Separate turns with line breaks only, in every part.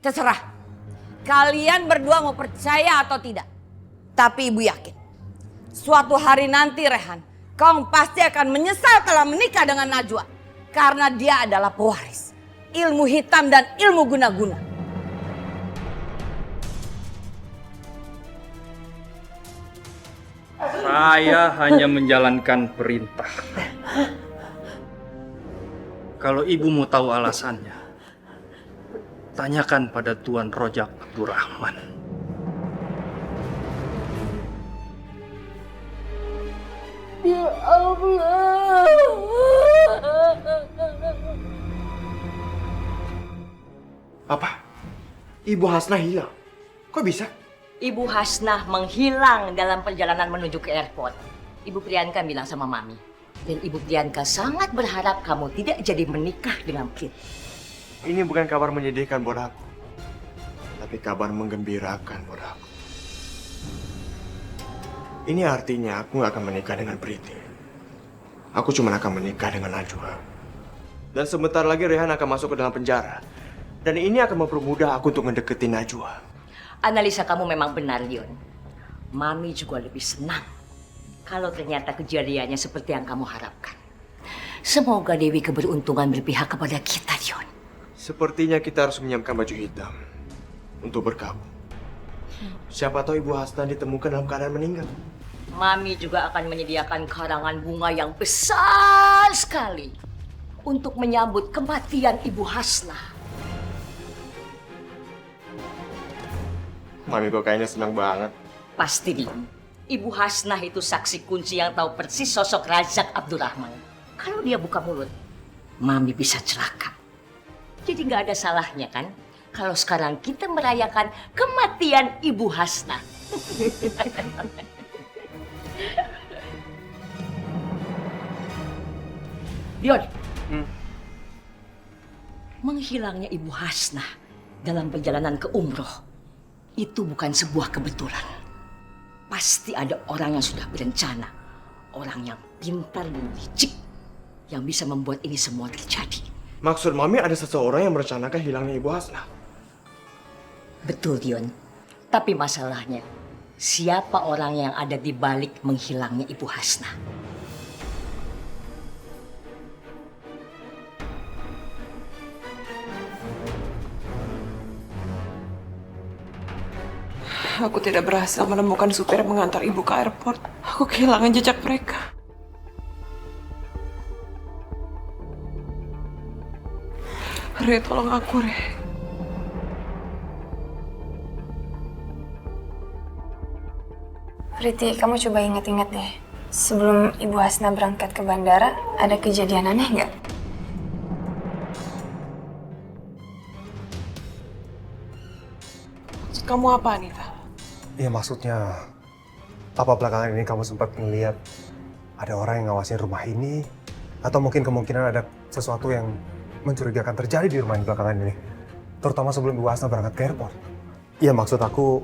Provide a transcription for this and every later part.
Terserah. Kalian berdua mau percaya atau tidak. Tapi ibu yakin. Suatu hari nanti Rehan, kamu pasti akan menyesal telah menikah dengan Najwa. Karena dia adalah pewaris ilmu hitam dan ilmu guna-guna.
Saya hanya menjalankan perintah. Kalau ibu mau tahu alasannya, tanyakan pada Tuan Rojak Abdurrahman.
Ya Allah.
Apa? Ibu Hasnah hilang? Kok bisa?
Ibu Hasnah menghilang dalam perjalanan menuju ke airport. Ibu Priyanka bilang sama Mami. Dan Ibu Priyanka sangat berharap kamu tidak jadi menikah dengan Prit.
Ini bukan kabar menyedihkan buat aku. Tapi kabar menggembirakan buat aku. Ini artinya aku gak akan menikah dengan Priti. Aku cuma akan menikah dengan Najwa. Dan sebentar lagi Rehan akan masuk ke dalam penjara. Dan ini akan mempermudah aku untuk ngedeketin Najwa.
Analisa kamu memang benar, Dion. Mami juga lebih senang kalau ternyata kejadiannya seperti yang kamu harapkan. Semoga Dewi keberuntungan berpihak kepada kita, Dion.
Sepertinya kita harus menyiapkan baju hitam untuk berkabung. Siapa tahu Ibu Hasnah ditemukan dalam keadaan meninggal.
Mami juga akan menyediakan karangan bunga yang besar sekali untuk menyambut kematian Ibu Hasnah.
Mami kok kayaknya senang banget.
Pasti, Dion. Ibu Hasnah itu saksi kunci yang tahu persis sosok Razak Abdurrahman. Kalau dia buka mulut, Mami bisa celaka. Jadi nggak ada salahnya kan kalau sekarang kita merayakan kematian Ibu Hasnah. Dion, menghilangnya Ibu Hasnah dalam perjalanan ke umroh itu bukan sebuah kebetulan. Pasti ada orang yang sudah berencana, orang yang pintar dan licik yang bisa membuat ini semua terjadi.
Maksud Mami ada seseorang yang merencanakan hilangnya Ibu Hasnah?
Betul, Dion. Tapi masalahnya, siapa orang yang ada di balik menghilangnya Ibu Hasnah?
Aku tidak berhasil menemukan supir yang mengantar ibu ke airport. Aku kehilangan jejak mereka. Re, tolong aku, Re.
Priti, kamu coba ingat-ingat deh. Sebelum Ibu Hasnah berangkat ke bandara, ada kejadian aneh nggak?
Maksud kamu apa, Anita?
Iya, maksudnya apa belakangan ini kamu sempat melihat ada orang yang ngawasin rumah ini? Atau mungkin kemungkinan ada sesuatu yang mencurigakan terjadi di rumah ini belakangan ini? Terutama sebelum Ibu Hasnah berangkat ke airport. Iya, maksud aku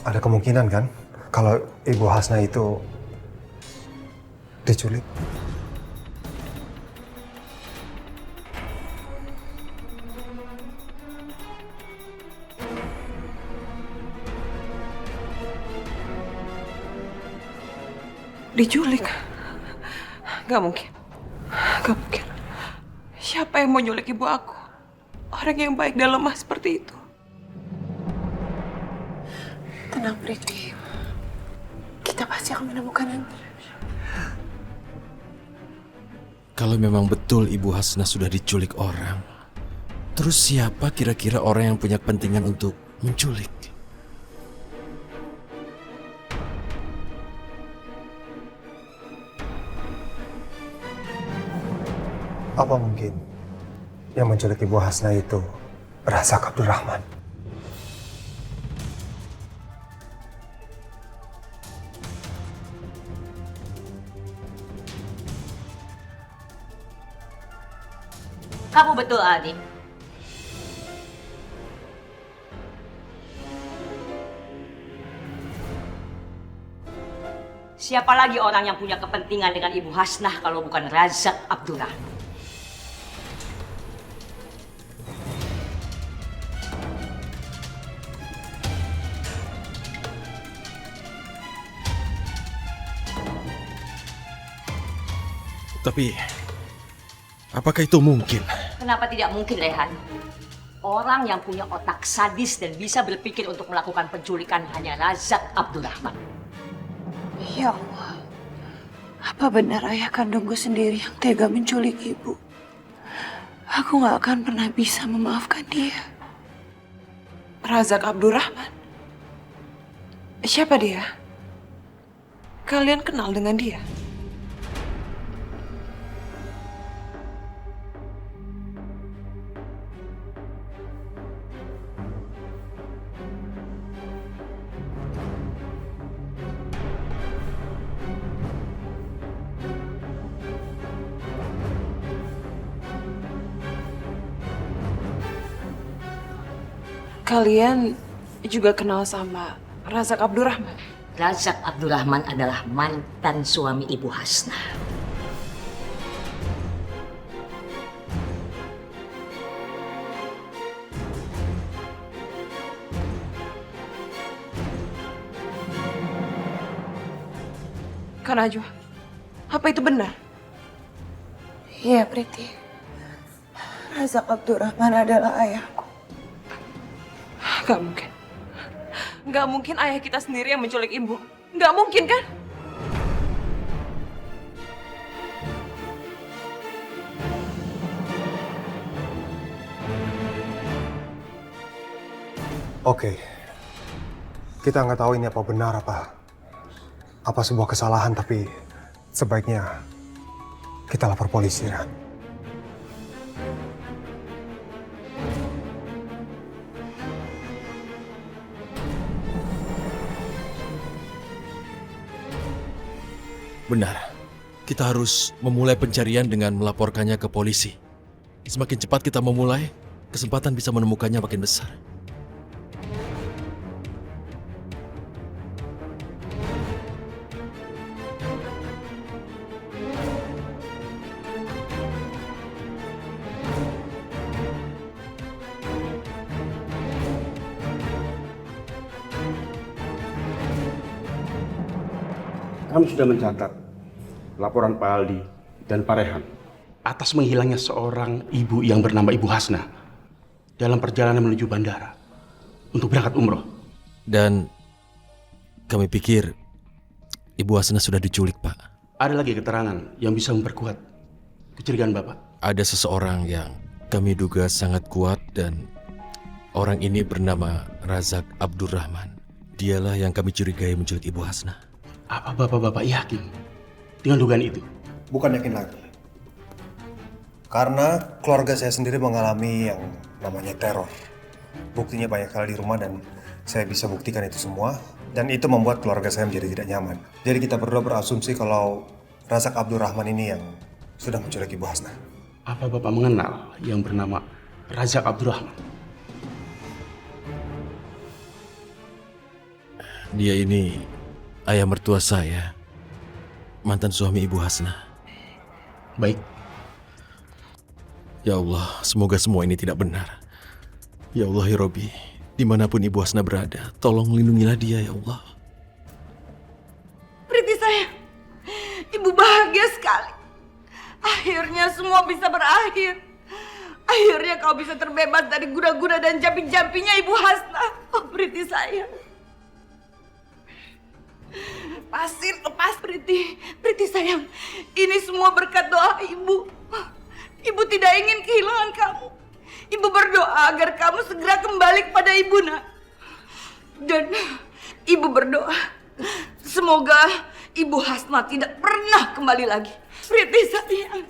ada kemungkinan kan kalau Ibu Hasnah itu diculik.
Diculik? Gak mungkin. Gak mungkin. Siapa yang mau nyulik ibu aku? Orang yang baik dan lemah seperti itu. Tenang, Priti. Kita pasti akan menemukan nanti.
Kalau memang betul Ibu Hasnah sudah diculik orang, terus siapa kira-kira orang yang punya kepentingan untuk menculik?
Apa mungkin yang menculik Ibu Hasnah itu Razak Abdurrahman?
Kamu betul, Adi. Siapa lagi orang yang punya kepentingan dengan Ibu Hasnah kalau bukan Razak Abdurrahman?
Tapi, apakah itu mungkin?
Kenapa tidak mungkin, Rehan? Orang yang punya otak sadis dan bisa berpikir untuk melakukan penculikan hanya Razak Abdurrahman.
Ya Allah, apa benar ayah kandungku sendiri yang tega menculik ibu? Aku gak akan pernah bisa memaafkan dia. Razak Abdurrahman? Siapa dia? Kalian kenal dengan dia? Kalian juga kenal sama Razak Abdurrahman?
Razak Abdurrahman adalah mantan suami Ibu Hasnah.
Kak Najwa, apa itu benar?
Iya, Priti. Razak Abdurrahman adalah ayahku.
Gak mungkin. Gak mungkin ayah kita sendiri yang menculik ibu. Gak mungkin kan?
Oke. Kita nggak tahu ini apa benar apa sebuah kesalahan, tapi sebaiknya kita lapor polisi, Ran.
Benar. Kita harus memulai pencarian dengan melaporkannya ke polisi. Semakin cepat kita memulai, kesempatan bisa menemukannya makin besar.
Kami sudah mencatat laporan Pak Aldi dan Pak Rehan atas menghilangnya seorang ibu yang bernama Ibu Hasnah dalam perjalanan menuju bandara untuk berangkat umroh.
Dan kami pikir Ibu Hasnah sudah diculik, Pak.
Ada lagi keterangan yang bisa memperkuat kecurigaan Bapak?
Ada seseorang yang kami duga sangat kuat dan orang ini bernama Razak Abdurrahman. Dialah yang kami curigai menculik Ibu Hasnah.
Apa Bapak yakin dengan dugaan itu?
Bukan yakin lagi. Karena keluarga saya sendiri mengalami yang namanya teror. Buktinya banyak sekali di rumah dan saya bisa buktikan itu semua. Dan itu membuat keluarga saya menjadi tidak nyaman. Jadi kita berdua berasumsi kalau Razak Abdurrahman ini yang sudah menculik Ibu Hasnah.
Apa Bapak mengenal yang bernama Razak Abdurrahman?
Dia ini ayah mertua saya, mantan suami Ibu Hasnah.
Baik.
Ya Allah, semoga semua ini tidak benar. Ya Allah, ya Robbi, dimanapun Ibu Hasnah berada, tolong lindungilah dia, ya Allah.
Priti sayang, Ibu bahagia sekali. Akhirnya semua bisa berakhir. Akhirnya kau bisa terbebas dari guna-guna dan jampi-jampinya Ibu Hasnah. Oh Priti sayang. Lepas Priti. Priti sayang, ini semua berkat doa Ibu. Ibu tidak ingin kehilangan kamu. Ibu berdoa agar kamu segera kembali kepada Ibu, nak. Dan Ibu berdoa semoga Ibu Hasnah tidak pernah kembali lagi. Priti sayang.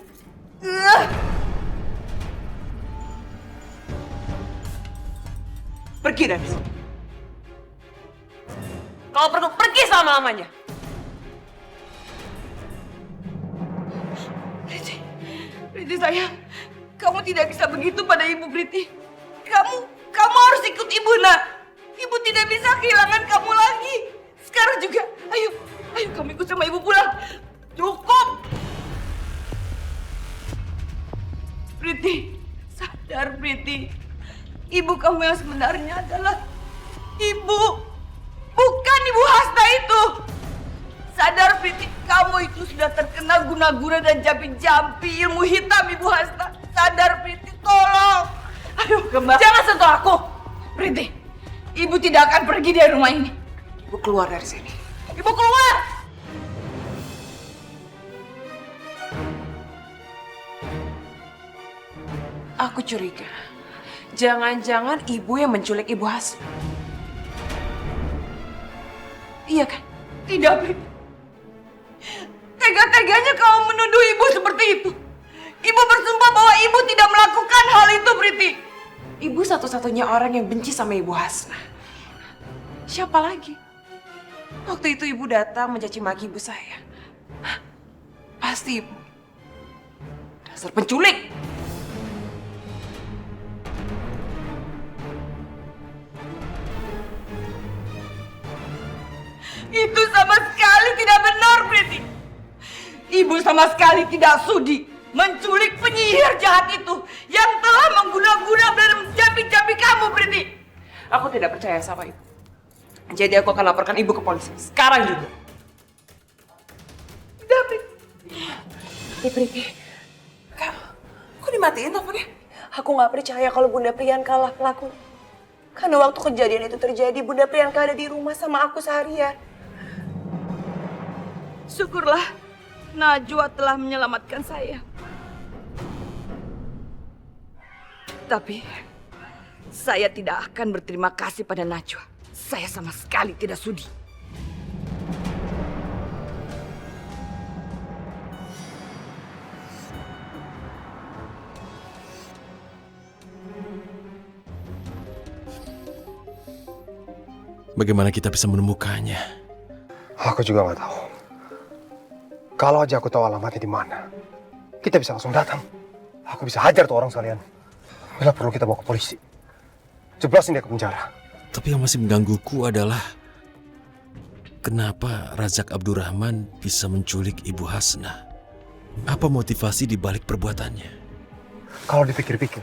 Pergi dari sini. Kalau perlu pergi selama-lamanya.
Priti sayang, kamu tidak bisa begitu pada Ibu Priti. Kamu harus ikut Ibu, nak. Ibu tidak bisa kehilangan kamu lagi. Sekarang juga, ayo kamu ikut sama Ibu pulang. Cukup. Priti, sadar Priti. Ibu kamu yang sebenarnya adalah Ibu, bukan Ibu Hasnah itu. Sadar Priti, kamu itu sudah terkena guna-guna dan jampi-jampi ilmu hitam Ibu Hasna. Sadar Priti, tolong. Aduh, Gemba. Jangan sentuh aku. Priti, Ibu tidak akan pergi dari rumah ini.
Ibu keluar dari sini.
Ibu keluar.
Aku curiga. Jangan-jangan ibu yang menculik Ibu Hasna. Iya kan?
Tidak, Priti. Tega-teganya kamu menuduh Ibu seperti itu. Ibu bersumpah bahwa Ibu tidak melakukan hal itu, Priti.
Ibu satu-satunya orang yang benci sama Ibu Hasna. Siapa lagi? Waktu itu ibu datang mencaci maki ibu saya. Hah? Pasti ibu. Dasar penculik.
Itu sama sekali tidak benar, Priti. Ibu sama sekali tidak sudi menculik penyihir jahat itu yang telah mengguna-guna dan menjampi-jampi kamu, Priti.
Aku tidak percaya sama ibu. Jadi aku akan laporkan ibu ke polisi. Sekarang juga.
Tidak, Priti.
Priti. Kok dimatiin teleponnya? Aku nggak percaya kalau Bunda Priyanka lah pelakunya. Karena waktu kejadian itu terjadi, Bunda Priyanka ada di rumah sama aku seharian.
Syukurlah Najwa telah menyelamatkan saya. Tapi saya tidak akan berterima kasih pada Najwa. Saya sama sekali tidak sudi.
Bagaimana kita bisa menemukannya?
Aku juga nggak tahu. Kalau aja aku tahu alamatnya di mana, kita bisa langsung datang. Aku bisa hajar tuh orang sekalian. Bila perlu kita bawa ke polisi. Jeblosin dia ke penjara.
Tapi yang masih menggangguku adalah kenapa Razak Abdurrahman bisa menculik Ibu Hasna? Apa motivasi di balik perbuatannya?
Kalau dipikir-pikir,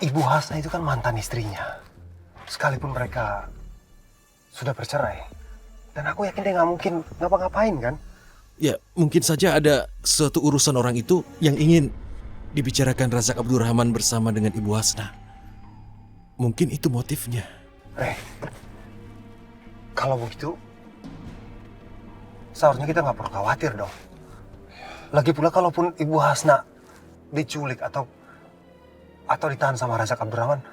Ibu Hasna itu kan mantan istrinya. Sekalipun mereka sudah bercerai. Dan aku yakin dia nggak mungkin ngapa-ngapain kan?
Ya, mungkin saja ada suatu urusan orang itu yang ingin dibicarakan Razak Abdurrahman bersama dengan Ibu Hasna. Mungkin itu motifnya.
Kalau begitu, seharusnya kita nggak perlu khawatir dong. Lagi pula kalaupun Ibu Hasna diculik atau ditahan sama Razak Abdurrahman,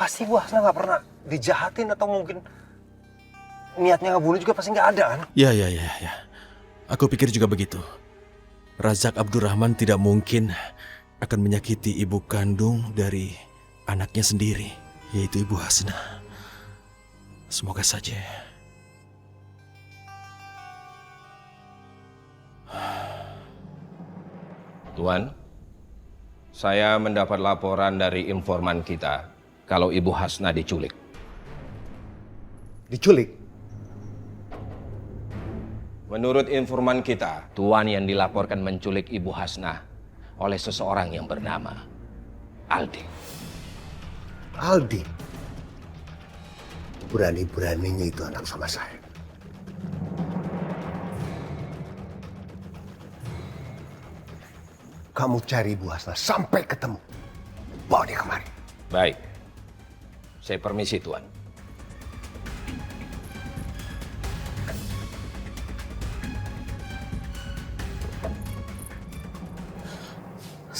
pasti Ibu Hasna nggak pernah dijahatin atau mungkin niatnya ngebunuh juga pasti nggak ada kan?
Ya. Aku pikir juga begitu. Razak Abdurrahman tidak mungkin akan menyakiti ibu kandung dari anaknya sendiri, yaitu Ibu Hasna. Semoga saja.
Tuan, saya mendapat laporan dari informan kita kalau Ibu Hasna diculik.
Diculik?
Menurut informan kita, Tuan yang dilaporkan menculik Ibu Hasna oleh seseorang yang bernama Aldi.
Aldi? Berani-beraninya itu anak sama saya. Kamu cari Ibu Hasna sampai ketemu. Bawa dia kemari.
Baik. Saya permisi, Tuan.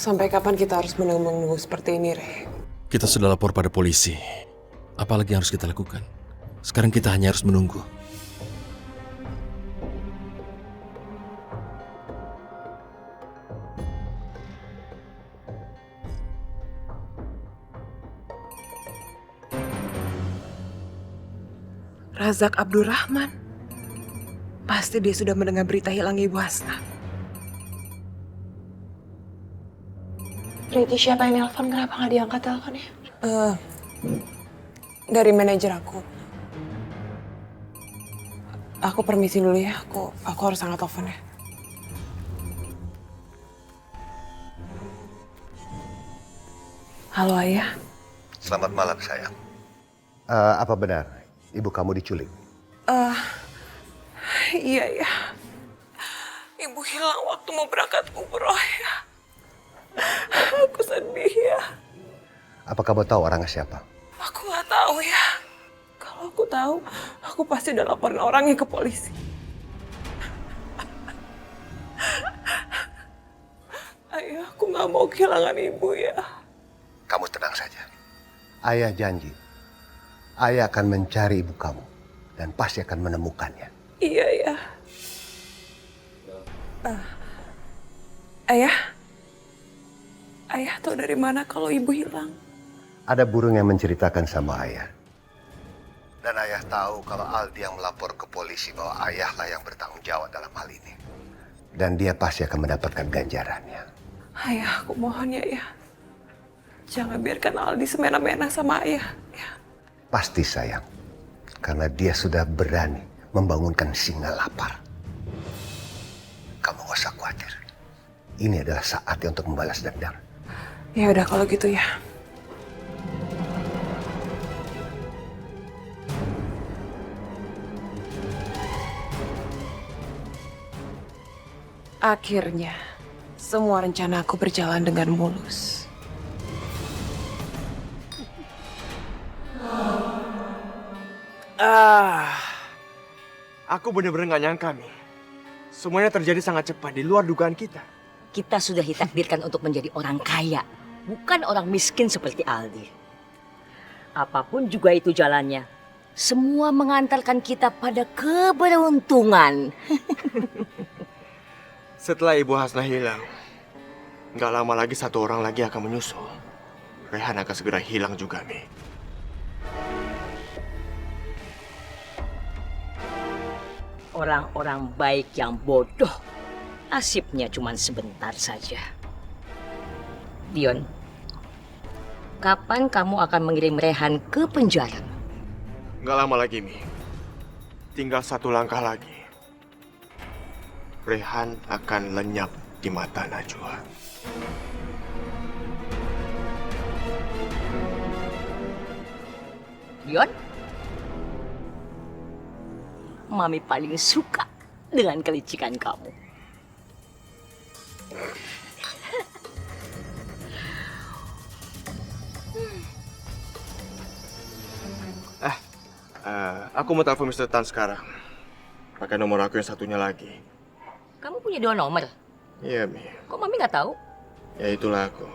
Sampai kapan kita harus menunggu seperti ini, Rey?
Kita sudah lapor pada polisi. Apalagi yang harus kita lakukan? Sekarang kita hanya harus menunggu.
Razak Abdurrahman. Pasti dia sudah mendengar berita hilangnya Ibu Hasna.
Berarti siapa yang nelpon? Kenapa nggak diangkat teleponnya?
Dari manajer aku. Aku permisi dulu ya. Aku harus angkat teleponnya. Halo Ayah.
Selamat malam sayang. Apa benar ibu kamu diculik?
Iya ya. Ibu hilang waktu mau berangkat umroh ya. Aku sedih ya.
Apa kamu tahu orangnya siapa?
Aku nggak tahu ya. Kalau aku tahu, aku pasti udah laporin orangnya ke polisi. Ayah, aku nggak mau kehilangan ibu ya.
Kamu tenang saja. Ayah janji. Ayah akan mencari ibu kamu. Dan pasti akan menemukannya.
Iya ya. Ayah? Ayah tahu dari mana kalau ibu hilang?
Ada burung yang menceritakan sama ayah. Dan ayah tahu kalau Aldi yang melapor ke polisi bahwa ayahlah yang bertanggung jawab dalam hal ini. Dan dia pasti akan mendapatkan ganjarannya.
Ayah, aku mohon ya, ya. Jangan biarkan Aldi semena-mena sama ayah. Ya.
Pasti sayang. Karena dia sudah berani membangunkan singa lapar. Kamu gak usah khawatir. Ini adalah saatnya untuk membalas dendam.
Ya udah kalau gitu ya. Akhirnya, semua rencana aku berjalan dengan mulus.
Aku benar-benar gak nyangka, Mi. Semuanya terjadi sangat cepat, di luar dugaan kita.
Kita sudah ditakdirkan untuk menjadi orang kaya, bukan orang miskin seperti Aldi. Apapun juga itu jalannya, semua mengantarkan kita pada keberuntungan.
Setelah Ibu Hasnah hilang, gak lama lagi satu orang lagi akan menyusul. Rehan akan segera hilang juga, Mi.
Orang-orang baik yang bodoh, nasibnya cuma sebentar saja. Dion, kapan kamu akan mengirim Rehan ke penjara?
Gak lama lagi, Mi. Tinggal satu langkah lagi. Rehan akan lenyap di mata Najwa.
Dion, Mami paling suka dengan kelicikan kamu.
Aku mau telepon Mr. Tan sekarang. Pakai nomor aku yang satunya lagi.
Kamu punya 2 nomor?
Iya, Mi.
Kok Mami nggak tahu?
Ya itulah aku.